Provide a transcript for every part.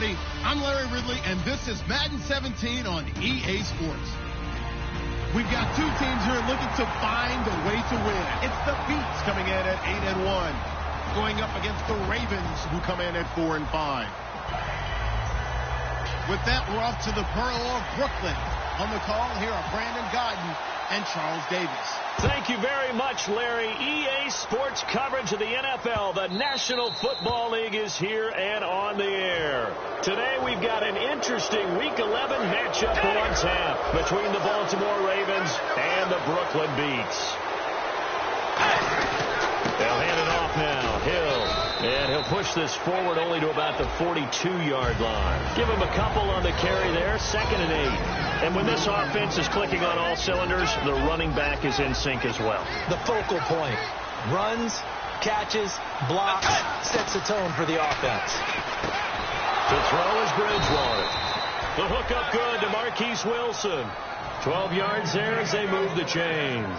everybody. I'm Larry Ridley, and this is Madden 17 on EA Sports. We've got two teams here looking to find a way to win. It's the Beats coming in at 8-1, going up against the Ravens, who come in at 4-5. With that, we're off to the Borough of Brooklyn. On the call, here are Brandon Gaudin and Charles Davis. Thank you very much, Larry. EA Sports coverage of the NFL. The National Football League is here and on the air. Today we've got an interesting Week 11 matchup on tap between the Baltimore Ravens and the Brooklyn Beats. They'll hand it off now. Hill. And he'll push this forward only to about the 42-yard line. Give him a couple on the carry there. 2nd and 8. And when this offense is clicking on all cylinders, the running back is in sync as well. The focal point. Runs, catches, blocks, sets a tone for the offense. To throw is Bridgewater. The hook up good to Marquise Wilson. 12 yards there as they move the chains.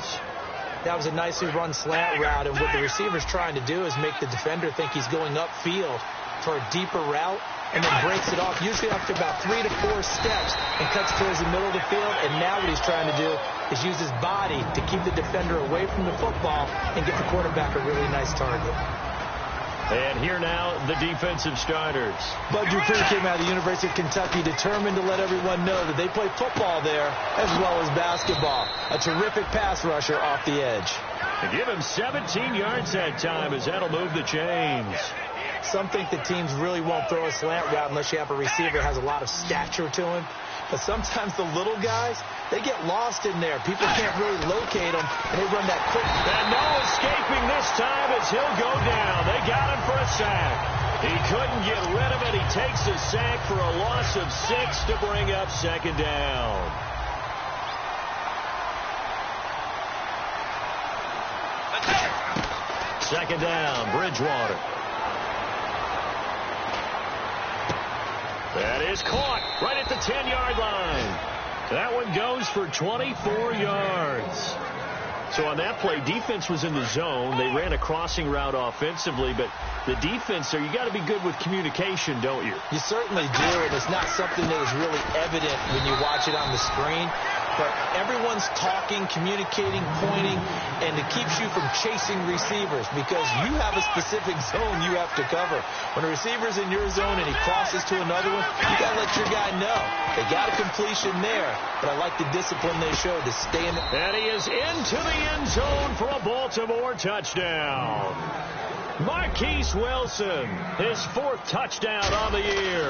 That was a nicely run slant route, and what the receiver's trying to do is make the defender think he's going upfield for a deeper route, and then breaks it off, usually after about 3 to 4 steps, and cuts towards the middle of the field. And now what he's trying to do is use his body to keep the defender away from the football and get the quarterback a really nice target. And here now, the defensive starters. Bud Dupree came out of the University of Kentucky determined to let everyone know that they play football there as well as basketball. A terrific pass rusher off the edge. And give him 17 yards that time as that'll move the chains. Some think that teams really won't throw a slant route unless you have a receiver that has a lot of stature to him. But sometimes the little guys, they get lost in there. People can't really locate them, and they run that quick. And no escaping this time as he'll go down. They got him for a sack. He couldn't get rid of it. He takes a sack for a loss of 6 to bring up 2nd down. Second down, Bridgewater. That is caught right at the 10-yard line. That one goes for 24 yards. So on that play, defense was in the zone. They ran a crossing route offensively, but the defense there, you got to be good with communication, don't you? You certainly do, and it's not something that is really evident when you watch it on the screen. But everyone's talking, communicating, pointing, and it keeps you from chasing receivers because you have a specific zone you have to cover. When a receiver's in your zone and he crosses to another one, you got to let your guy know. They got a completion there, but I like the discipline they showed to stay in the... And he is into the end zone for a Baltimore touchdown. Marquise Wilson, his 4th touchdown on the year.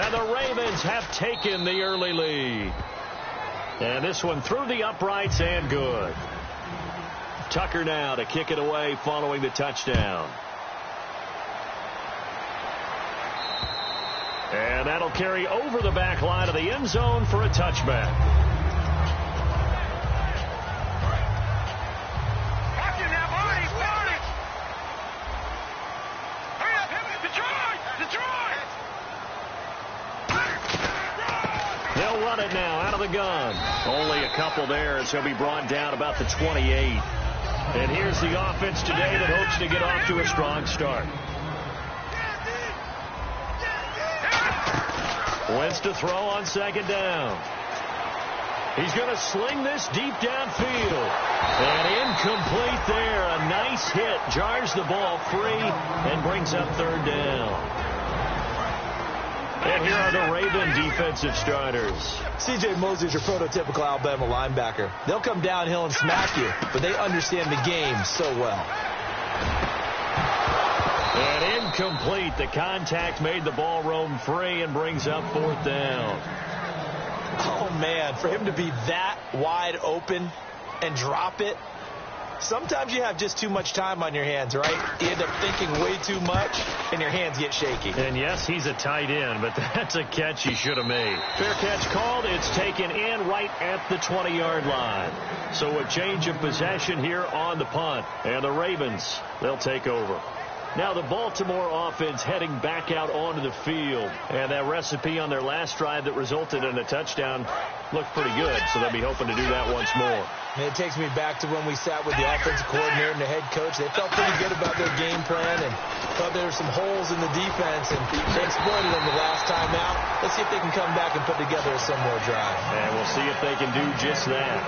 And the Ravens have taken the early lead. And this one through the uprights and good. Tucker now to kick it away following the touchdown. And that'll carry over the back line of the end zone for a touchback. They'll run it now out of the gun. Only a couple there as he'll be brought down about the 28. And here's the offense today that hopes to get off to a strong start. Wentz to throw on 2nd down. He's going to sling this deep downfield. And incomplete there. A nice hit. Jars the ball free and brings up 3rd down. And here are the Raven defensive starters. C.J. Mosley's your prototypical Alabama linebacker. They'll come downhill and smack you, but they understand the game so well. And incomplete. The contact made the ball roam free and brings up 4th down. Oh, man, for him to be that wide open and drop it, sometimes you have just too much time on your hands, right? You end up thinking way too much, and your hands get shaky. And, yes, he's a tight end, but that's a catch he should have made. Fair catch called. It's taken in right at the 20-yard line. So a change of possession here on the punt. And the Ravens, they'll take over. Now the Baltimore offense heading back out onto the field. And that recipe on their last drive that resulted in a touchdown looked pretty good, so they'll be hoping to do that once more. And it takes me back to when we sat with the offensive coordinator and the head coach. They felt pretty good about their game plan and thought there were some holes in the defense, and they exploited them the last time out. Let's see if they can come back and put together a similar drive. And we'll see if they can do just that.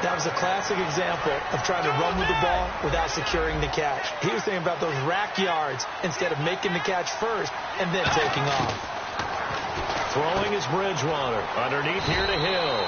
That was a classic example of trying to run with the ball without securing the catch. He was thinking about those rack yards instead of making the catch first and then taking off. Throwing is Bridgewater. Underneath here to Hill.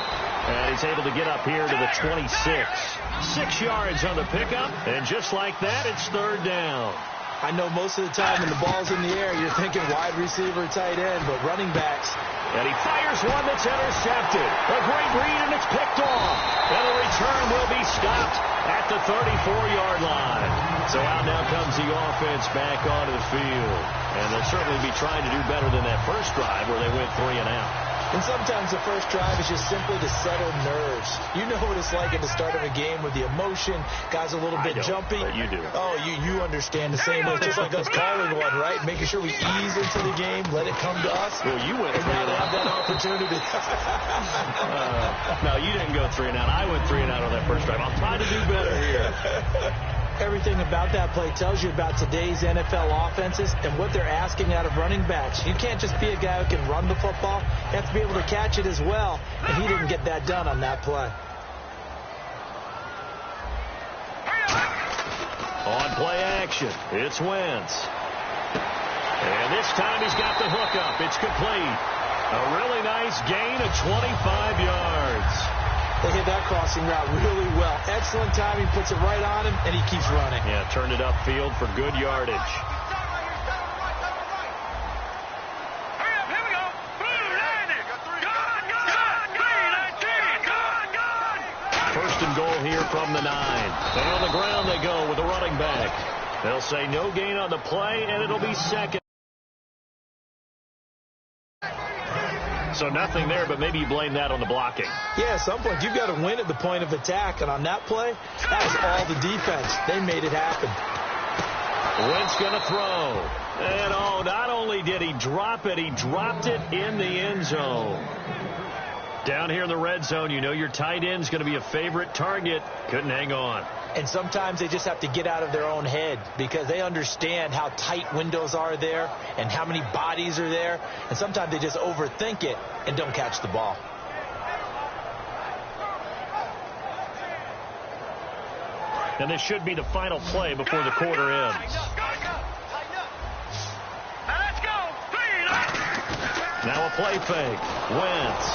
And he's able to get up here to the 26. 6 yards on the pickup. And just like that, it's third down. I know most of the time when the ball's in the air, you're thinking wide receiver, tight end, but running backs. And he fires one that's intercepted. A great read, and it's picked off. And the return will be stopped at the 34-yard line. So out now comes the offense back onto the field. And they'll certainly be trying to do better than that first drive where they went 3 and out. And sometimes the first drive is just simply to settle nerves. You know what it's like at the start of a game with the emotion. Guys a little bit jumpy. But you do. Oh, you understand the same way. It's just like us calling one, right? Making sure we ease into the game, let it come to us. Well, you went 3 and out. Have that opportunity. No, you didn't go 3 and out. I went 3 and out on that first drive. I'll try to do better here. Everything about that play tells you about today's NFL offenses and what they're asking out of running backs. You can't just be a guy who can run the football. You have to be able to catch it as well, and he didn't get that done on that play. On play action, it's Wentz. And this time he's got the hook up. It's complete. A really nice gain of 25 yards. They hit that crossing route really well. Excellent timing, puts it right on him, and he keeps running. Yeah, turned it upfield for good yardage. First and goal here from the 9. And on the ground they go with the running back. They'll say no gain on the play, and it'll be second. So nothing there, but maybe you blame that on the blocking. Yeah, at some point you've got to win at the point of attack, and on that play, that was all the defense. They made it happen. Wentz going to throw. And not only did he drop it, he dropped it in the end zone. Down here in the red zone, you know your tight end's going to be a favorite target. Couldn't hang on. And sometimes they just have to get out of their own head because they understand how tight windows are there and how many bodies are there. And sometimes they just overthink it and don't catch the ball. And this should be the final play before the quarter ends. Now a play fake. Wentz.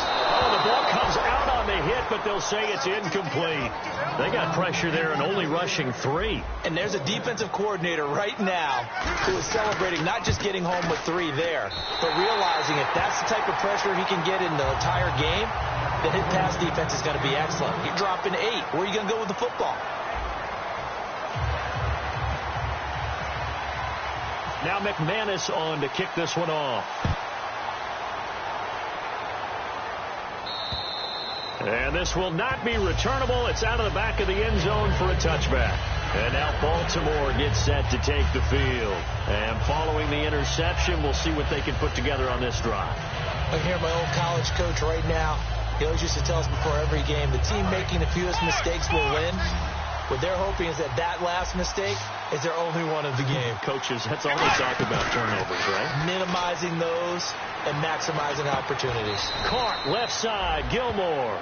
The ball comes out on the hit, but they'll say it's incomplete. They got pressure there and only rushing 3. And there's a defensive coordinator right now who is celebrating not just getting home with 3 there, but realizing if that's the type of pressure he can get in the entire game, then his pass defense is going to be excellent. You're dropping 8. Where are you going to go with the football? Now McManus on to kick this one off. And this will not be returnable. It's out of the back of the end zone for a touchback. And now Baltimore gets set to take the field. And following the interception, we'll see what they can put together on this drive. I hear my old college coach right now. He always used to tell us before every game, the team making the fewest mistakes will win. What they're hoping is that last mistake is their only one of the game. Coaches, that's all they talk about, turnovers, right? Minimizing those and maximizing opportunities. Caught left side, Gilmore.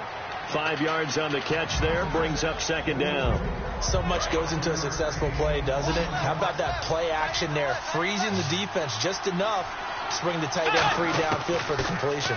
5 yards on the catch there, brings up second down. So much goes into a successful play, doesn't it? How about that play action there? Freezing the defense just enough to bring the tight end free downfield for the completion.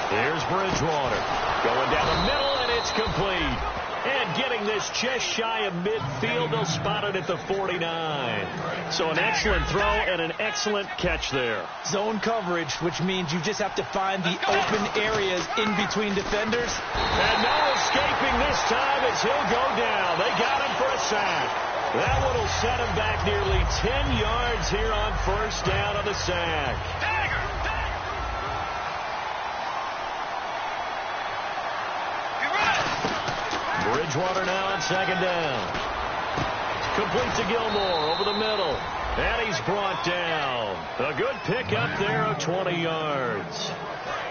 Here's Bridgewater. Going down the middle, and it's complete. And getting this just shy of midfield, they'll spot it at the 49. So an excellent throw and an excellent catch there. Zone coverage, which means you just have to find the open areas in between defenders. And no escaping this time as he'll go down. They got him for a sack. That one will set him back nearly 10 yards here on first down on the sack. Bridgewater now on second down. Complete to Gilmore over the middle. And he's brought down. A good pickup there of 20 yards.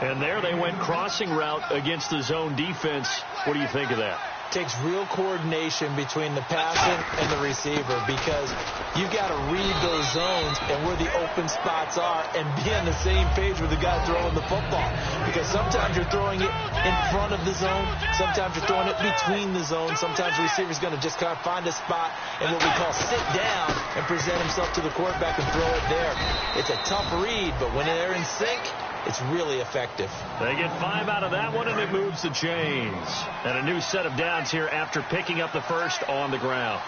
And there they went crossing route against the zone defense. What do you think of that? Takes real coordination between the passer and the receiver, because you've got to read those zones and where the open spots are and be on the same page with the guy throwing the football. Because sometimes you're throwing it in front of the zone. Sometimes you're throwing it between the zones. Sometimes the receiver's going to just kind of find a spot and what we call sit down and present himself to the quarterback and throw it there. It's a tough read, but when they're in sync, it's really effective. They get 5 out of that one, and it moves the chains. And a new set of downs here after picking up the first on the ground.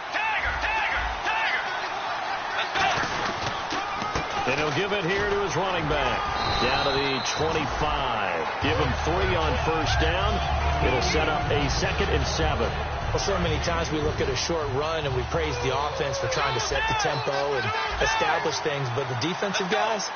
And he'll give it here to his running back. Down to the 25. Give him 3 on first down. It'll set up a 2nd and 7. Well, so many times we look at a short run and we praise the offense for trying to set the tempo and establish things, but the defensive guys,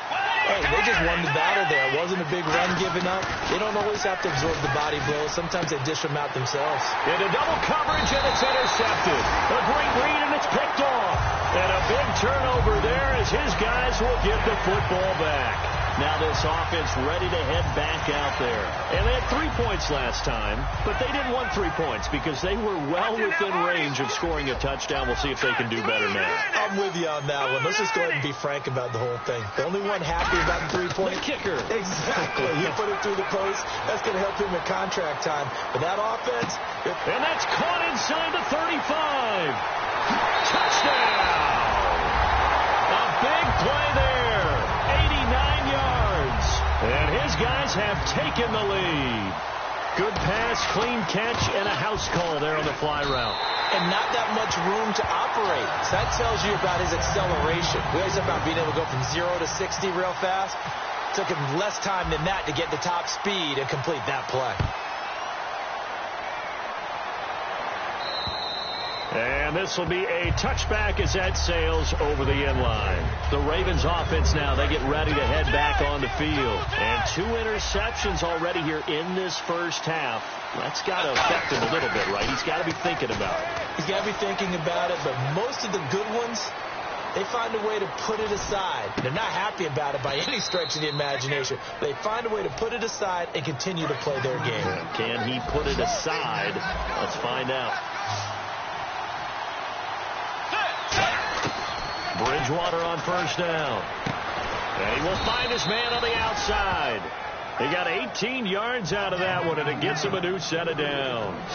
hey, they just won the battle there. It wasn't a big run given up. They don't always have to absorb the body blows. Sometimes they dish them out themselves. Into double coverage, and it's intercepted. A great read, and it's picked off. And a big turnover there as his guys will get the football back. Now this offense ready to head back out there. And they had 3 points last time, but they didn't want 3 points because they were well within range of scoring a touchdown. We'll see if they can do better now. I'm with you on that one. Let's just go ahead and be frank about the whole thing. The only one happy about the 3-point kicker. Exactly. He put it through the post. That's going to help him at contract time. But that offense. And that's caught inside the 35. Touchdown. A big play there. 89 yards. And his guys have taken the lead. Good pass, clean catch, and a house call there on the fly route. And not that much room to operate. So that tells you about his acceleration. We always talk about being able to go from 0 to 60 real fast. It took him less time than that to get the top speed and complete that play. And this will be a touchback as that sails over the end line. The Ravens offense now, they get ready to head back on the field. And 2 interceptions already here in this first half. That's got to affect him a little bit, right? He's got to be thinking about it. He's got to be thinking about it, but most of the good ones, they find a way to put it aside. They're not happy about it by any stretch of the imagination. They find a way to put it aside and continue to play their game. Can he put it aside? Let's find out. Bridgewater on first down. And he will find his man on the outside. He got 18 yards out of that one, and it gets him a new set of downs.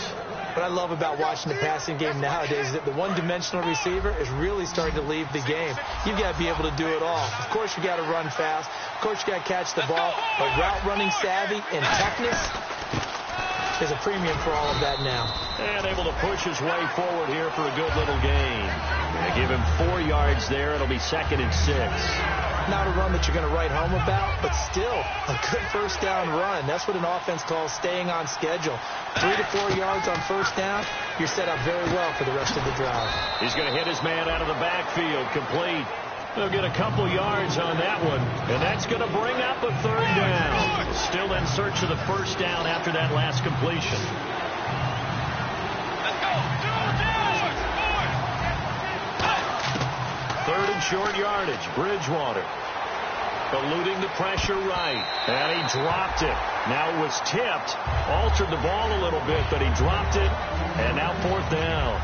What I love about watching the passing game nowadays is that the one-dimensional receiver is really starting to leave the game. You've got to be able to do it all. Of course, you got to run fast. Of course, you got to catch the ball. But route running savvy and toughness is a premium for all of that now. And able to push his way forward here for a good little gain. They give him 4 yards there. It'll be 2nd and 6. Not a run that you're going to write home about, but still a good first down run. That's what an offense calls staying on schedule. 3 to 4 yards on first down, you're set up very well for the rest of the drive. He's going to hit his man out of the backfield, complete. They'll get a couple yards on that one, and that's going to bring up a 3rd down. Still in search of the first down after that last completion. Third and short yardage. Bridgewater eluding the pressure right, and he dropped it. Now it was tipped, altered the ball a little bit, but he dropped it, and now 4th down.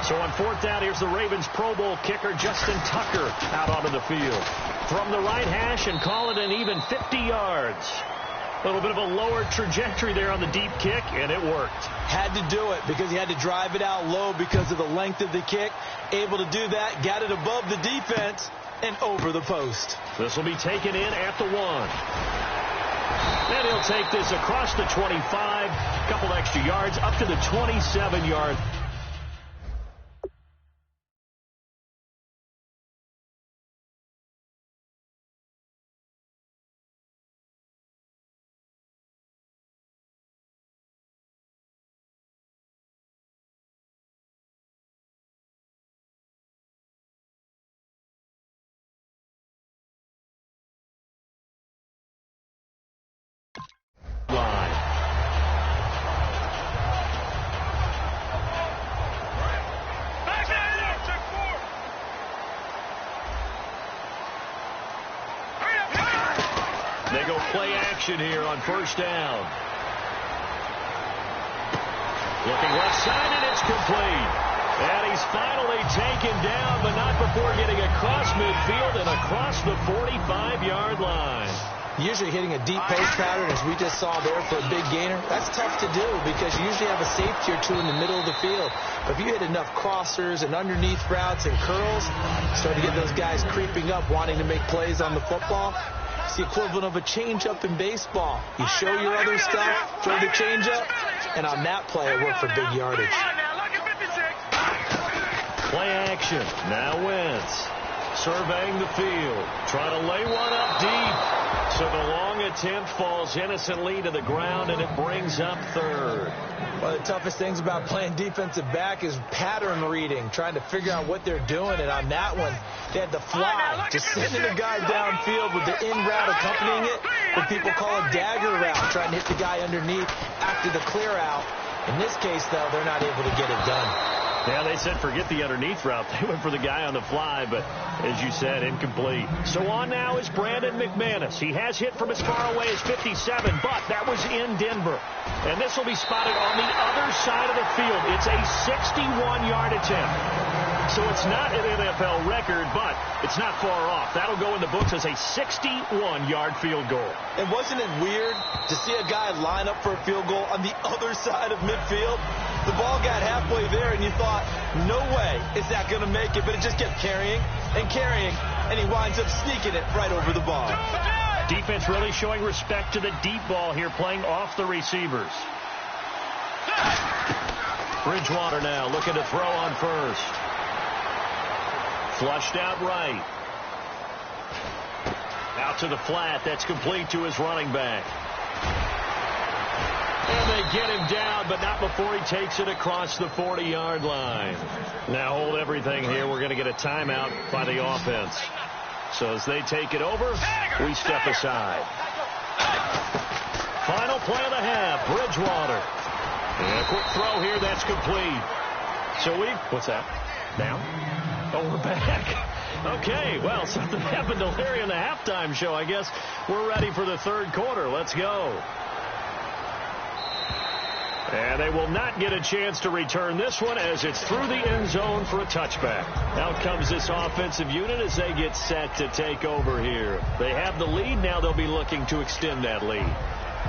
So on 4th down, here's the Ravens Pro Bowl kicker Justin Tucker out onto the field. From the right hash and call it an even 50 yards. A little bit of a lower trajectory there on the deep kick, and it worked. Had to do it because he had to drive it out low because of the length of the kick. Able to do that, got it above the defense and over the post. This will be taken in at the 1. And he'll take this across the 25, a couple extra yards, up to the 27-yard. action here on first down. Looking left side, and it's complete. And he's finally taken down, but not before getting across midfield and across the 45-yard line. Usually hitting a deep post pattern, as we just saw there for a big gainer, that's tough to do because you usually have a safety or two in the middle of the field. But if you hit enough crossers and underneath routes and curls, start to get those guys creeping up, wanting to make plays on the football. It's the equivalent of a changeup in baseball. You show your other stuff, throw the changeup, and on that play, it worked for big yardage. Play action. Now Wentz surveying the field, trying to lay one up deep. So the long attempt falls innocently to the ground, and it brings up third. One of the toughest things about playing defensive back is pattern reading, trying to figure out what they're doing. And on that one, they had the fly, just sending a guy downfield with the in route accompanying it, what people call a dagger route, trying to hit the guy underneath after the clear out. In this case, though, they're not able to get it done. Yeah, they said forget the underneath route. They went for the guy on the fly, but as you said, incomplete. So on now is Brandon McManus. He has hit from as far away as 57, but that was in Denver. And this will be spotted on the other side of the field. It's a 61-yard attempt. So it's not an NFL record, but it's not far off. That'll go in the books as a 61-yard field goal. And wasn't it weird to see a guy line up for a field goal on the other side of midfield? The ball got halfway there, and you thought, no way is that going to make it. But it just kept carrying and carrying, and he winds up sneaking it right over the bar. Defense really showing respect to the deep ball here, playing off the receivers. Bridgewater now looking to throw on first. Flushed out right. Out to the flat. That's complete to his running back. And they get him down, but not before he takes it across the 40-yard line. Now hold everything here. We're going to get a timeout by the offense. So as they take it over, we step aside. Final play of the half, Bridgewater. And a quick throw here, that's complete. So what's that? Now? Oh, we're back. Okay, well, something happened to Larry in the halftime show. I guess we're ready for the third quarter. Let's go. And they will not get a chance to return this one as it's through the end zone for a touchback. Out comes this offensive unit as they get set to take over here. They have the lead. Now they'll be looking to extend that lead.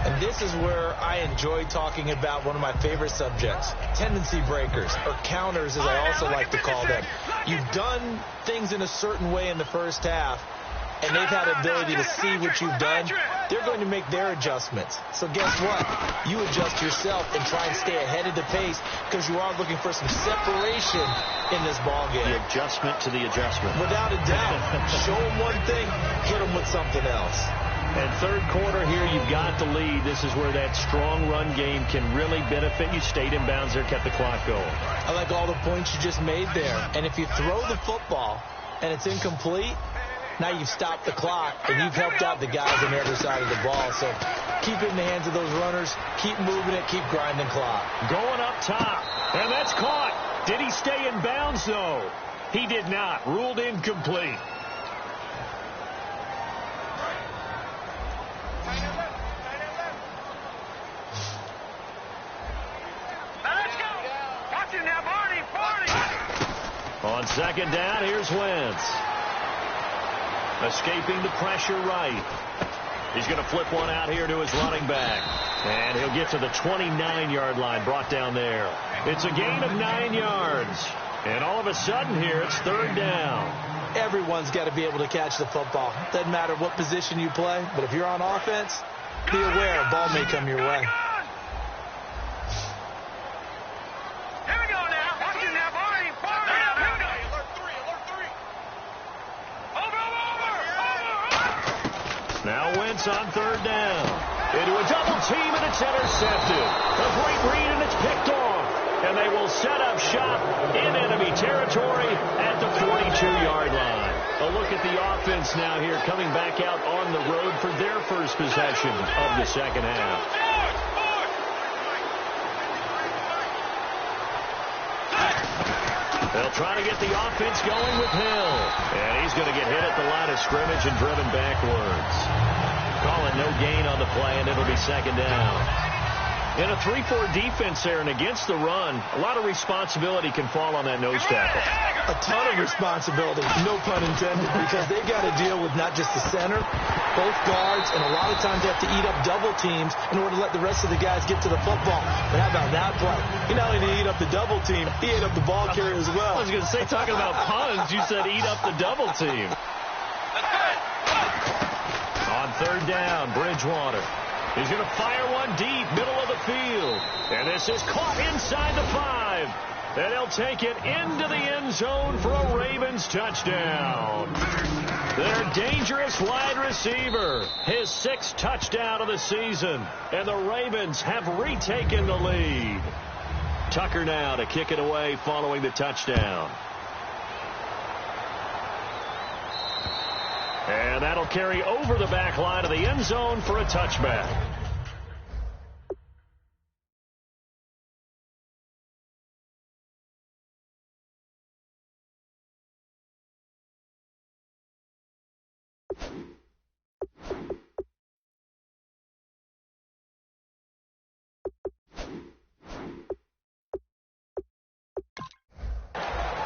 And this is where I enjoy talking about one of my favorite subjects, tendency breakers, or counters as I also like to call them. You've done things in a certain way in the first half, and they've had ability to see what you've done. They're going to make their adjustments. So guess what? You adjust yourself and try and stay ahead of the pace because you are looking for some separation in this ball game. The adjustment to the adjustment. Without a doubt. Show them one thing, hit them with something else. And third quarter here, you've got the lead. This is where that strong run game can really benefit you. Stayed in bounds there, kept the clock going. I like all the points you just made there. And if you throw the football and it's incomplete, now you've stopped the clock and you've helped out the guys on the other side of the ball. So keep it in the hands of those runners. Keep moving it. Keep grinding clock. Going up top. And that's caught. Did he stay in bounds, though? He did not. Ruled incomplete. On second down, here's Wentz. Escaping the pressure right. He's going to flip one out here to his running back. And he'll get to the 29-yard line, brought down there. It's a gain of 9 yards. And all of a sudden here, it's third down. Everyone's got to be able to catch the football. Doesn't matter what position you play, but if you're on offense, be aware a ball may come your way. Now Wentz on third down. Into a double team, and it's intercepted. A great read, and it's picked off. And they will set up shop in enemy territory at the 42-yard line. A look at the offense now here, coming back out on the road for their first possession of the second half. They'll try to get the offense going with Hill. And he's going to get hit at the line of scrimmage and driven backwards. Call it no gain on the play, and it'll be second down. In a 3-4 defense there and against the run, a lot of responsibility can fall on that nose tackle. A ton of responsibility, no pun intended, because they've got to deal with not just the center, both guards, and a lot of times they have to eat up double teams in order to let the rest of the guys get to the football. But how about that play? He not only did he eat up the double team, he ate up the ball carrier as well. I was going to say, talking about puns, you said eat up the double team. On third down, Bridgewater. He's going to fire one deep, middle of the field. And this is caught inside the 5. And they'll take it into the end zone for a Ravens touchdown. Their dangerous wide receiver, his 6th touchdown of the season. And the Ravens have retaken the lead. Tucker now to kick it away following the touchdown. And that'll carry over the back line of the end zone for a touchback.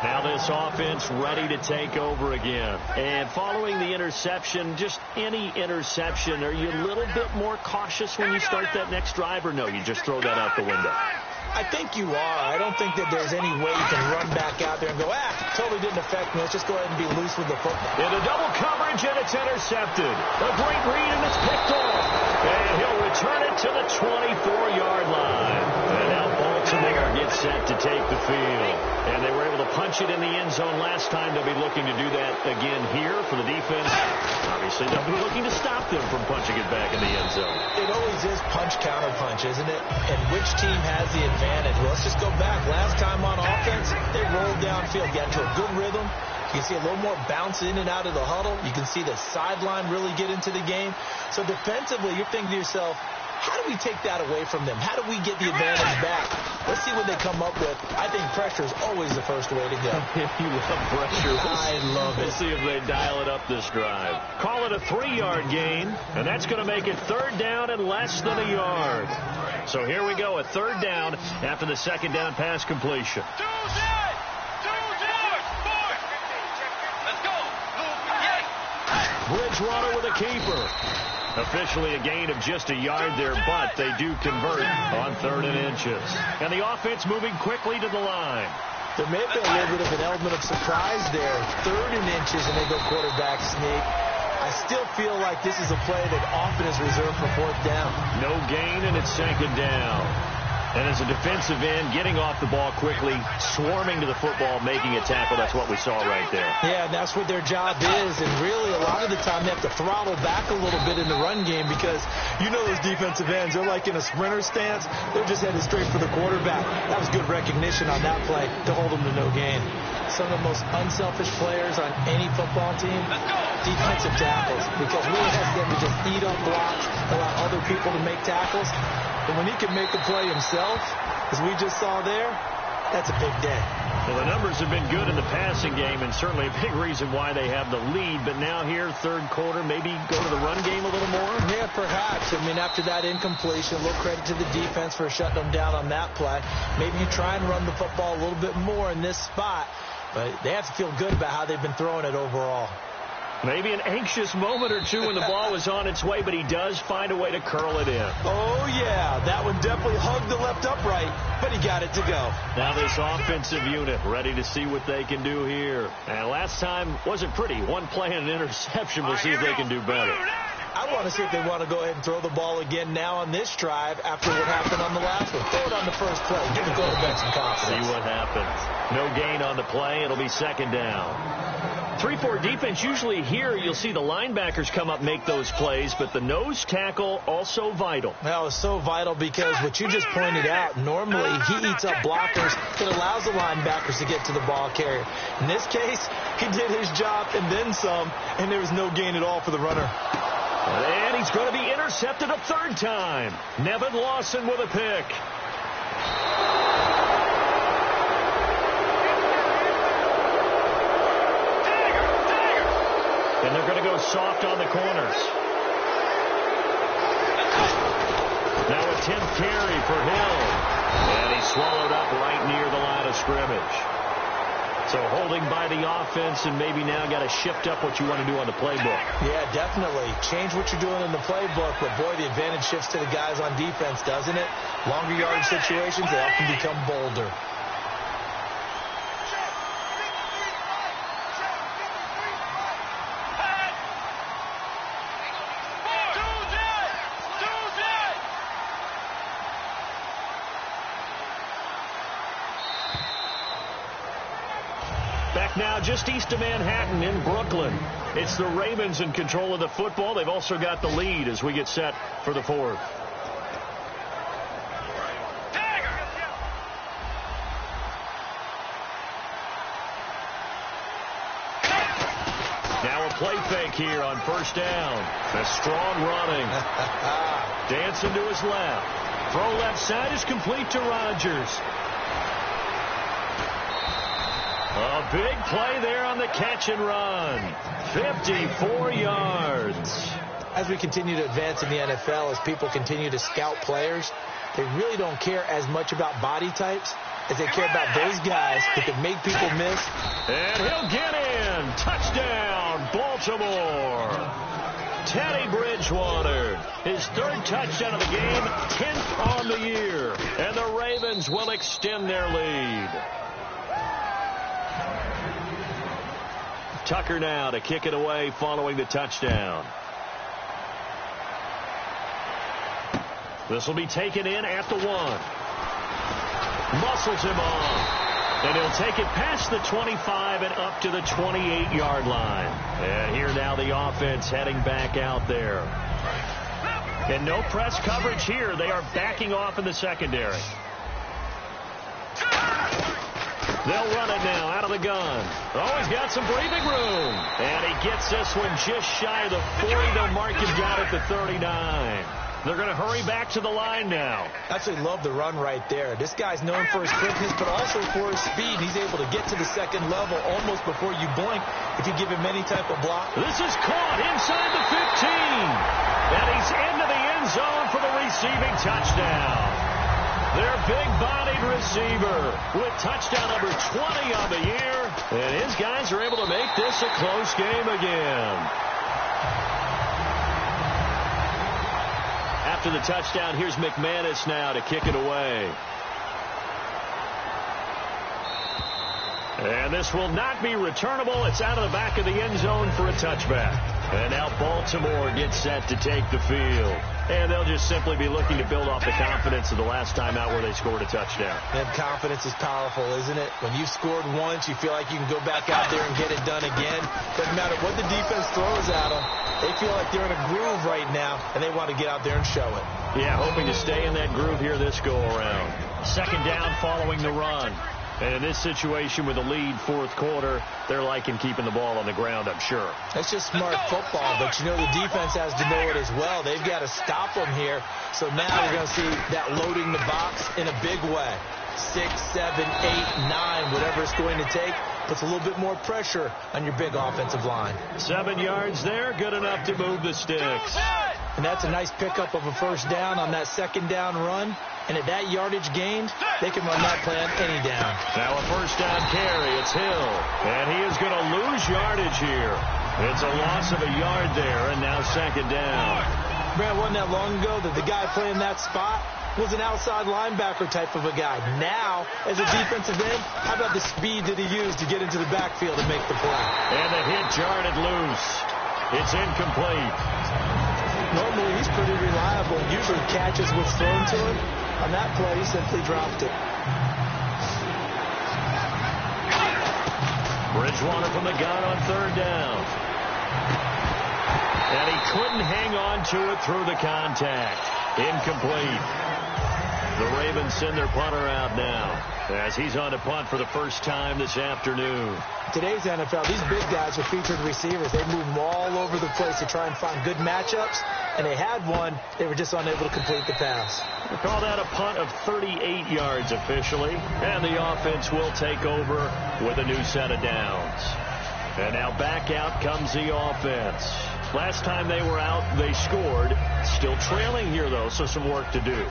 Now this offense ready to take over again. And following the interception, just any interception, are you a little bit more cautious when you start that next drive, or no, you just throw that out the window? I think you are. I don't think that there's any way you can run back out there and go, totally didn't affect me. Let's just go ahead and be loose with the football. Into double coverage, and it's intercepted. A great read, and it's picked off. And he'll return it to the 24-yard line. And now Baltimore gets set to take the field. And they were able to punch it in the end zone last time. They'll be looking to do that again here for the defense. Obviously, they'll be looking to stop them from punching it back in the end zone. It always is punch-counter-punch, isn't it? And which team has the advantage? Well, let's just go back. Last time on offense, they rolled downfield, got into a good rhythm. You can see a little more bounce in and out of the huddle. You can see the sideline really get into the game. So defensively, you're thinking to yourself, how do we take that away from them? How do we get the advantage back? Let's see what they come up with. I think pressure is always the first way to go. You love pressure. I love it. We'll see if they dial it up this drive. Call it a 3-yard gain, and that's going to make it third down and less than a yard. So here we go, a third down after the second down pass completion. Bridgewater with a keeper. Officially a gain of just a yard there, but they do convert on 3rd and inches. And the offense moving quickly to the line. There may be a little bit of an element of surprise there. 3rd and inches, and they go quarterback sneak. I still feel like this is a play that often is reserved for 4th down. No gain, and it's 2nd down. And as a defensive end, getting off the ball quickly, swarming to the football, making a tackle, that's what we saw right there. Yeah, and that's what their job is. And really, a lot of the time, they have to throttle back a little bit in the run game because you know those defensive ends, they're like in a sprinter stance. They're just headed straight for the quarterback. That was good recognition on that play to hold them to no gain. Some of the most unselfish players on any football team, defensive tackles, because we ask them to just eat up blocks, allow other people to make tackles. But when he can make the play himself, as we just saw there, that's a big day. Well, the numbers have been good in the passing game, and certainly a big reason why they have the lead. But now here, third quarter, maybe go to the run game a little more? Yeah, perhaps. I mean, after that incompletion, a little credit to the defense for shutting them down on that play. Maybe you try and run the football a little bit more in this spot. But they have to feel good about how they've been throwing it overall. Maybe an anxious moment or two when the ball was on its way, but he does find a way to curl it in. Oh, yeah. That one definitely hugged the left upright, but he got it to go. Now this offensive unit ready to see what they can do here. And last time wasn't pretty. One play and an interception. We'll see if they can do better. I want to see if they want to go ahead and throw the ball again now on this drive after what happened on the last one. Throw it on the first play. Give the quarterback some confidence. See what happens. No gain on the play. It'll be 2nd down. 3-4 defense, usually here you'll see the linebackers come up make those plays, but the nose tackle also vital. Well, it's so vital because what you just pointed out, normally he eats up blockers that allows the linebackers to get to the ball carrier. In this case, he did his job and then some, and there was no gain at all for the runner. And he's going to be intercepted a 3rd time. Nevin Lawson with a pick. And they're going to go soft on the corners. 10th carry for Hill. And he's swallowed up right near the line of scrimmage. So holding by the offense, and maybe now got to shift up what you want to do on the playbook. Yeah, definitely. Change what you're doing in the playbook, but boy, the advantage shifts to the guys on defense, doesn't it? Longer yardage situations, they often become bolder. Back now just east of Manhattan in Brooklyn. It's the Ravens in control of the football. They've also got the lead as we get set for the fourth. Now a play fake here on first down. A strong running. Dancing to his left. Throw left side is complete to Rodgers. A big play there on the catch and run. 54 yards. As we continue to advance in the NFL, as people continue to scout players, they really don't care as much about body types as they care about those guys that can make people miss. And he'll get in. Touchdown, Baltimore. Teddy Bridgewater, his third touchdown of the game, 10th on the year. And the Ravens will extend their lead. Tucker now to kick it away following the touchdown. This will be taken in at the 1. Muscles him off. And he'll take it past the 25 and up to the 28-yard line. And here now the offense heading back out there. And no press coverage here. They are backing off in the secondary. They'll run it now out of the gun. Oh, he's got some breathing room. And he gets this one just shy of the 40. They'll mark him down at the 39. They're going to hurry back to the line now. Actually love the run right there. This guy's known for his quickness, but also for his speed. He's able to get to the second level almost before you blink if you give him any type of block. This is caught inside the 15. And he's into the end zone for the receiving touchdown. Their big-bodied receiver with touchdown number 20 on the year. And his guys are able to make this a close game again. After the touchdown, here's McManus now to kick it away. And this will not be returnable. It's out of the back of the end zone for a touchback. And now Baltimore gets set to take the field. And they'll just simply be looking to build off the confidence of the last time out where they scored a touchdown. And confidence is powerful, isn't it? When you've scored once, you feel like you can go back out there and get it done again. Doesn't matter what the defense throws at them. They feel like they're in a groove right now, and they want to get out there and show it. Yeah, hoping to stay in that groove here this go-around. Second down following the run. And in this situation with the lead fourth quarter, they're liking keeping the ball on the ground, I'm sure. That's just smart football, but you know the defense has to know it as well. They've got to stop them here. So now you're going to see that loading the box in a big way. 6, 7, 8, 9, whatever it's going to take, puts a little bit more pressure on your big offensive line. 7 yards there, good enough to move the sticks. And that's a nice pickup of a first down on that second down run. And at that yardage gained, they can run that play on any down. Now a first down carry. It's Hill. And he is going to lose yardage here. It's a loss of a yard there, and now second down. Brad, wasn't that long ago that the guy playing that spot was an outside linebacker type of a guy. Now, as a defensive end, how about the speed that he used to get into the backfield and make the play? And the hit jarred it loose. It's incomplete. Normally, he's pretty reliable. Usually catches what's thrown to him. On that play, he simply dropped it. Bridgewater from the gun on third down. And he couldn't hang on to it through the contact. Incomplete. The Ravens send their punter out now as he's on to punt for the first time this afternoon. Today's NFL, these big guys are featured receivers. They move them all over the place to try and find good matchups, and they had one. They were just unable to complete the pass. We'll call that a punt of 38 yards officially, and the offense will take over with a new set of downs. And now back out comes the offense. Last time they were out, they scored. Still trailing here, though, so some work to do.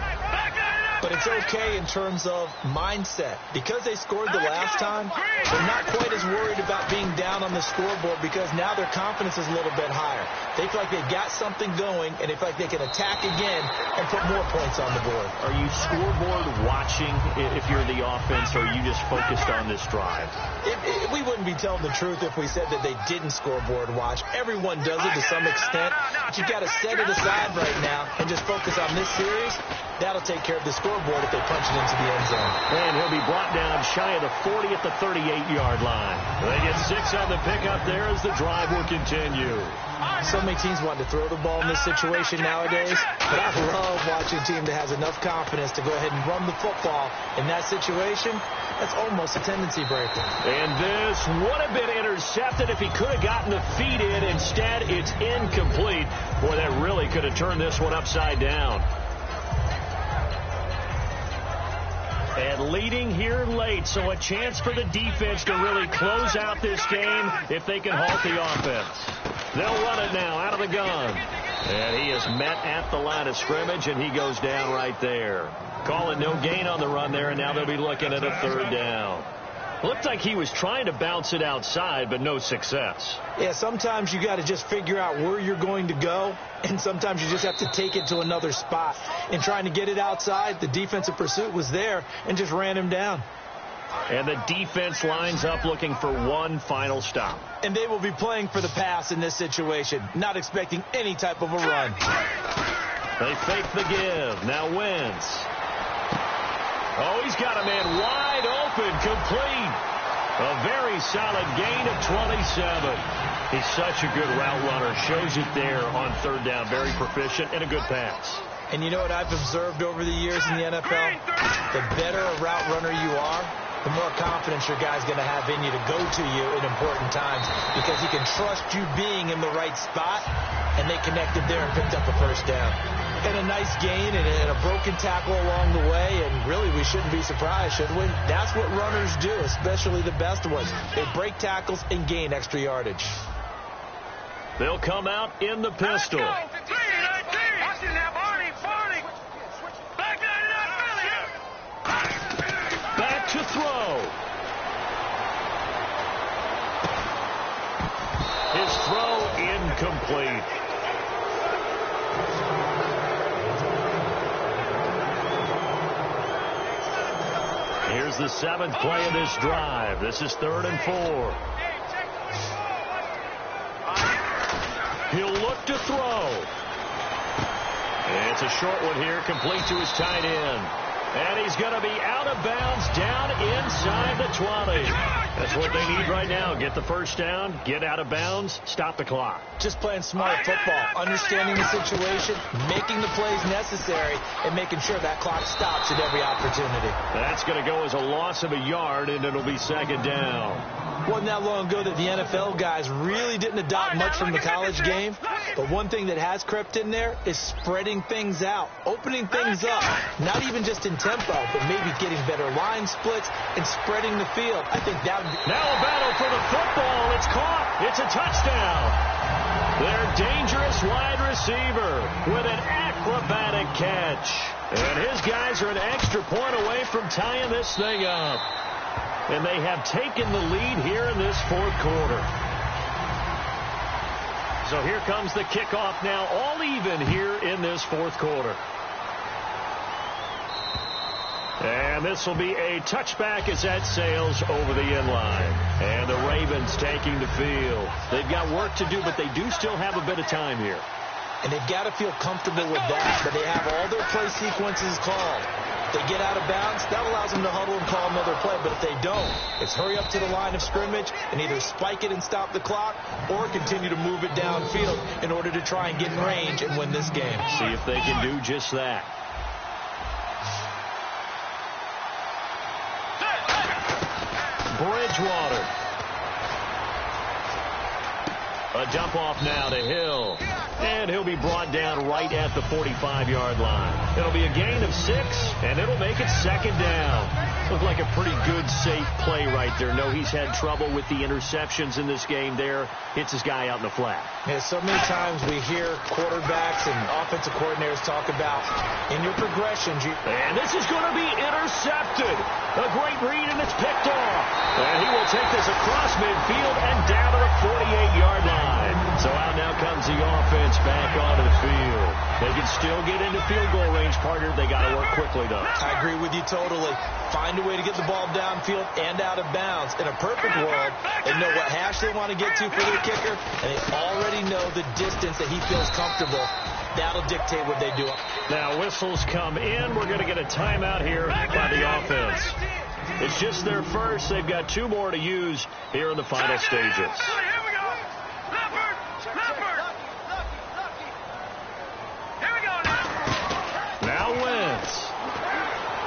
But it's okay in terms of mindset. Because they scored the last time, they're not quite as worried about being down on the scoreboard because now their confidence is a little bit higher. They feel like they've got something going, and they feel like they can attack again and put more points on the board. Are you scoreboard watching if you're the offense, or are you just focused on this drive? We wouldn't be telling the truth if we said that they didn't scoreboard watch. Everyone does it to some extent. But you've got to set it aside right now and just focus on this series. That'll take care of the scoreboard if they punch it into the end zone. And he'll be brought down shy of the 40 at the 38-yard line. They get 6 on the pickup there as the drive will continue. So many teams want to throw the ball in this situation nowadays, but I love watching a team that has enough confidence to go ahead and run the football in that situation. That's almost a tendency breaker. And this would have been intercepted if he could have gotten the feet in. Instead, it's incomplete. Boy, that really could have turned this one upside down. And leading here late, so a chance for the defense to really close out this game if they can halt the offense. They'll run it now out of the gun. And he is met at the line of scrimmage, and he goes down right there. Calling no gain on the run there, and now they'll be looking at a 3rd down. Looked like he was trying to bounce it outside, but no success. Yeah, sometimes you got to just figure out where you're going to go, and sometimes you just have to take it to another spot. In trying to get it outside, the defensive pursuit was there and just ran him down. And the defense lines up looking for one final stop. And they will be playing for the pass in this situation, not expecting any type of a run. They fake the give. Now Wentz. Oh, he's got a man wide open, complete. A very solid gain of 27. He's such a good route runner. Shows it there on 3rd down. Very proficient and a good pass. And you know what I've observed over the years in the NFL? The better a route runner you are, the more confidence your guy's going to have in you to go to you in important times because he can trust you being in the right spot, and they connected there and picked up a 1st down. And a nice gain and a broken tackle along the way, and really we shouldn't be surprised, should we? That's what runners do, especially the best ones. They break tackles and gain extra yardage. They'll come out in the pistol. Back to throw. His throw incomplete. Here's the 7th play of this drive. This is 3rd and 4. He'll look to throw. It's a short one here, complete to his tight end. And he's going to be out of bounds down inside the 20. That's what they need right now. Get the 1st down, get out of bounds, stop the clock. Just playing smart football, understanding the situation, making the plays necessary, and making sure that clock stops at every opportunity. That's going to go as a loss of a yard, and it'll be 2nd down. Wasn't that long ago that the NFL guys really didn't adopt much from the college game. But one thing that has crept in there is spreading things out, opening things up, not even just in tempo, but maybe getting better line splits and spreading the field. I think that would be... Now a battle for the football. It's caught. It's a touchdown. Their dangerous wide receiver with an acrobatic catch. And his guys are an extra point away from tying this thing up. And they have taken the lead here in this 4th quarter. So here comes the kickoff now, all even here in this 4th quarter. And this will be a touchback as that sails over the end line. And the Ravens taking the field. They've got work to do, but they do still have a bit of time here. And they've got to feel comfortable with that, but they have all their play sequences called. They get out of bounds, that allows them to huddle and call another play. But if they don't, it's hurry up to the line of scrimmage and either spike it and stop the clock or continue to move it downfield in order to try and get in range and win this game. See if they can do just that. Bridgewater. A dump off now to Hill. And he'll be brought down right at the 45-yard line. It'll be a gain of 6, and it'll make it 2nd down. Look, looked like a pretty good, safe play right there. No, he's had trouble with the interceptions in this game there. Hits his guy out in the flat. Yeah, so many times we hear quarterbacks and offensive coordinators talk about in your progressions. And this is going to be intercepted. A great read, and it's picked off. And he will take this across midfield and down to the 48-yard line. So out now comes the offense back onto the field. They can still get into field goal range, partner. They got to work quickly, though. I agree with you totally. Find a way to get the ball downfield and out of bounds. In a perfect world, they know what hash they want to get to for their kicker, and they already know the distance that he feels comfortable. That'll dictate what they do. Now whistles come in. We're going to get a timeout here by the offense. It's just their first. They've got 2 more to use here in the final stages. Now Wentz.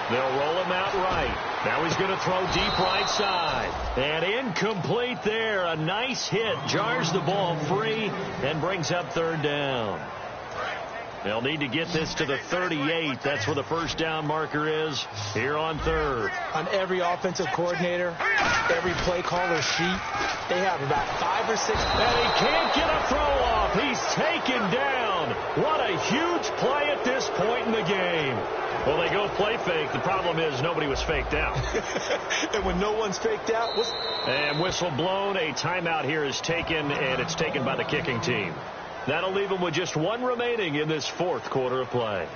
They'll roll him out right. Now he's going to throw deep right side. And incomplete there. A nice hit. Jars the ball free and brings up 3rd down. They'll need to get this to the 38. That's where the first down marker is here on 3rd. On every offensive coordinator, every play caller sheet, they have about 5 or 6. And he can't get a throw off. He's taken down. What a huge play at this point in the game. Well, they go play fake. The problem is nobody was faked out. And when no one's faked out, and whistle blown. A timeout here is taken, and it's taken by the kicking team. That'll leave them with just 1 remaining in this 4th quarter of play.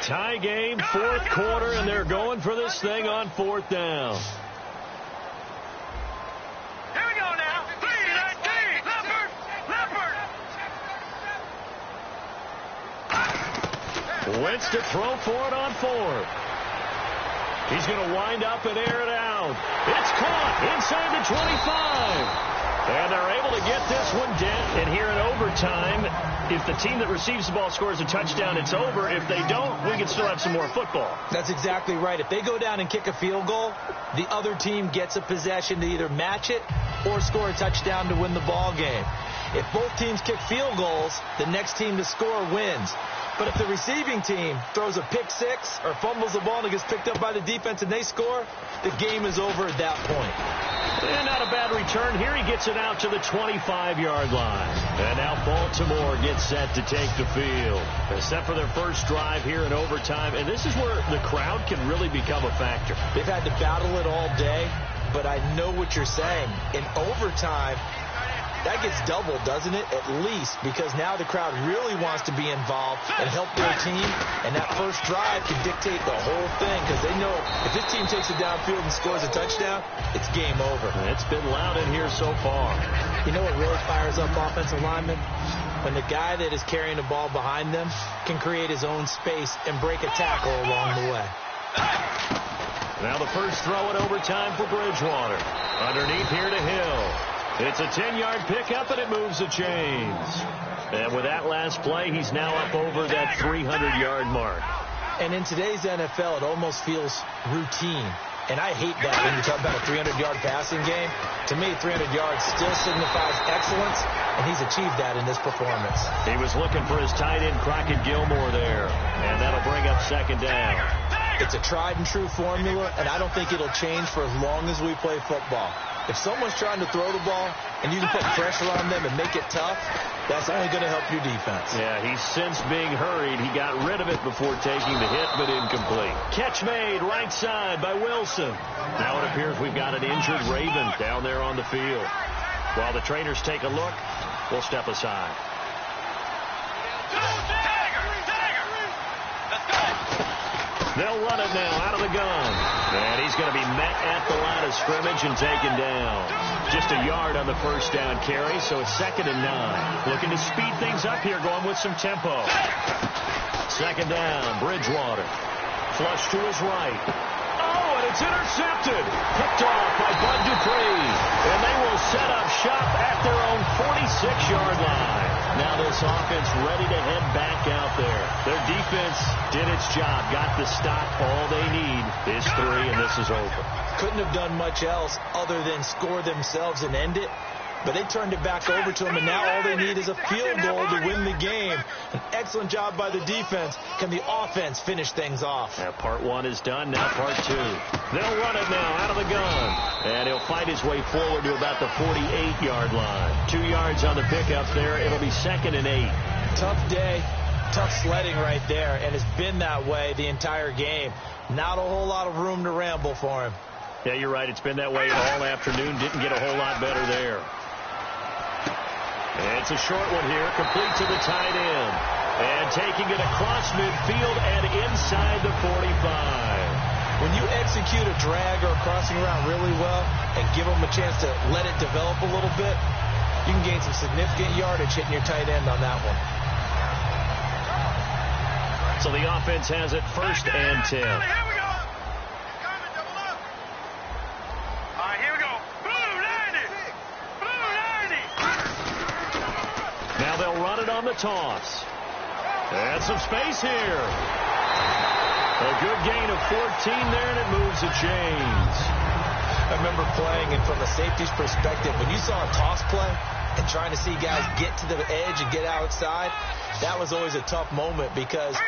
Tie game, 4th quarter, and they're going for this thing on 4th down. Here we go now. 3-19. Leopard. Wentz to throw for it on 4th. He's going to wind up and air it out. It's caught inside the 25. And they're able to get this one down. And here in overtime, if the team that receives the ball scores a touchdown, it's over. If they don't, we can still have some more football. That's exactly right. If they go down and kick a field goal, the other team gets a possession to either match it or score a touchdown to win the ball game. If both teams kick field goals, the next team to score wins. But if the receiving team throws a pick six or fumbles the ball and it gets picked up by the defense and they score, the game is over at that point. And not a bad return here. He gets it out to the 25-yard line. And now Baltimore gets set to take the field. They're set for their first drive here in overtime. And this is where the crowd can really become a factor. They've had to battle it all day, but I know what you're saying. In overtime, that gets doubled, doesn't it? At least, because now the crowd really wants to be involved and help their team, and that first drive can dictate the whole thing because they know if this team takes it downfield and scores a touchdown, it's game over. It's been loud in here so far. You know what really fires up offensive linemen? When the guy that is carrying the ball behind them can create his own space and break a tackle along the way. Now the first throw in overtime for Bridgewater. Underneath here to Hill. It's a 10-yard pickup, and it moves the chains. And with that last play, he's now up over that 300-yard mark. And in today's NFL, it almost feels routine. And I hate that when you talk about a 300-yard passing game. To me, 300 yards still signifies excellence, and he's achieved that in this performance. He was looking for his tight end, Crockett Gilmore, there. And that'll bring up second down. It's a tried-and-true formula, and I don't think it'll change for as long as we play football. If someone's trying to throw the ball and you can put pressure on them and make it tough, that's only going to help your defense. Yeah, he's since being hurried. He got rid of it before taking the hit, but incomplete. Catch made right side by Wilson. Now it appears we've got an injured Raven down there on the field. While the trainers take a look, we'll step aside. They'll run it now out of the gun. And he's going to be met at the line of scrimmage and taken down. Just a yard on the first down carry, so it's 2nd and 9. Looking to speed things up here, going with some tempo. 2nd down, Bridgewater. Flush to his right. Oh, and it's intercepted. Picked off by Bud Dupree. And they will set up shop at their own 26-yard line. Now this offense ready to head back out there. Their defense did its job, got the stop. All they need is 3, and this is over. Couldn't have done much else other than score themselves and end it. But they turned it back over to them, and now all they need is a field goal to win the game. An excellent job by the defense. Can the offense finish things off? Now part 1 is done. Now part 2. They'll run it now out of the gun. And he'll fight his way forward to about the 48-yard line. 2 yards on the pickup there. It'll be 2nd and 8. Tough day, tough sledding right there, and it's been that way the entire game. Not a whole lot of room to ramble for him. Yeah, you're right. It's been that way all afternoon. Didn't get a whole lot better there. It's a short one here, complete to the tight end. And taking it across midfield and inside the 45. When you execute a drag or a crossing route really well and give them a chance to let it develop a little bit, you can gain some significant yardage hitting your tight end on that one. So the offense has it 1st and 10. Here we go. All right, here we go. Blue 90. Blue 90. Now they'll run it on the toss. And some space here. A good gain of 14 there, and it moves the chains. I remember playing, and from a safety's perspective, when you saw a toss play and trying to see guys get to the edge and get outside, that was always a tough moment because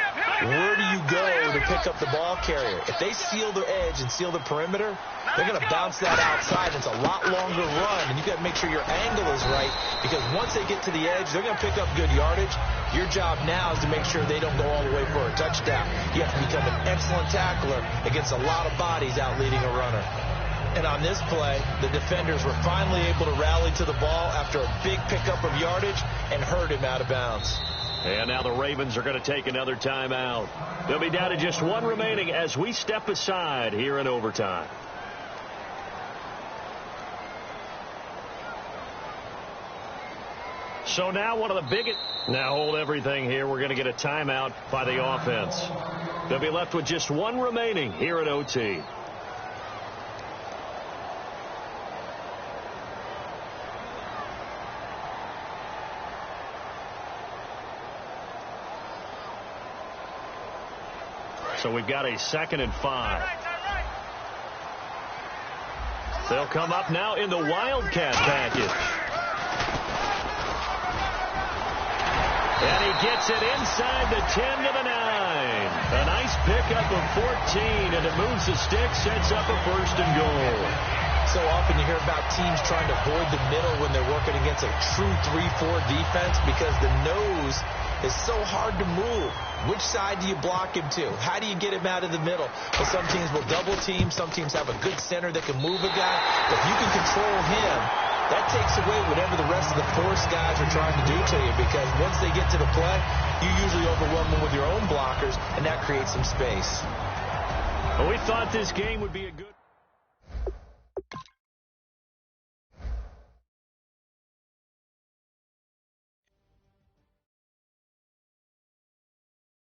where do you go to pick up the ball carrier? If they seal their edge and seal the perimeter, they're going to bounce that outside. It's a lot longer run, and you've got to make sure your angle is right because once they get to the edge, they're going to pick up good yardage. Your job now is to make sure they don't go all the way for a touchdown. You have to become an excellent tackler against a lot of bodies out leading a runner. And on this play, the defenders were finally able to rally to the ball after a big pickup of yardage and herd him out of bounds. And now the Ravens are going to take another timeout. They'll be down to just 1 remaining as we step aside here in overtime. So now one of the biggest... Now hold everything here. We're going to get a timeout by the offense. They'll be left with just 1 remaining here at OT. So we've got a 2nd and 5. They'll come up now in the Wildcat package. And he gets it inside the 10 to the 9. A nice pickup of 14, and it moves the stick, sets up a 1st and goal. So often you hear about teams trying to avoid the middle when they're working against a true 3-4 defense because the nose is so hard to move. Which side do you block him to? How do you get him out of the middle? Well, some teams will double team. Some teams have a good center that can move a guy. If you can control him, that takes away whatever the rest of the force guys are trying to do to you because once they get to the play, you usually overwhelm them with your own blockers, and that creates some space. Well, we thought this game would be a good...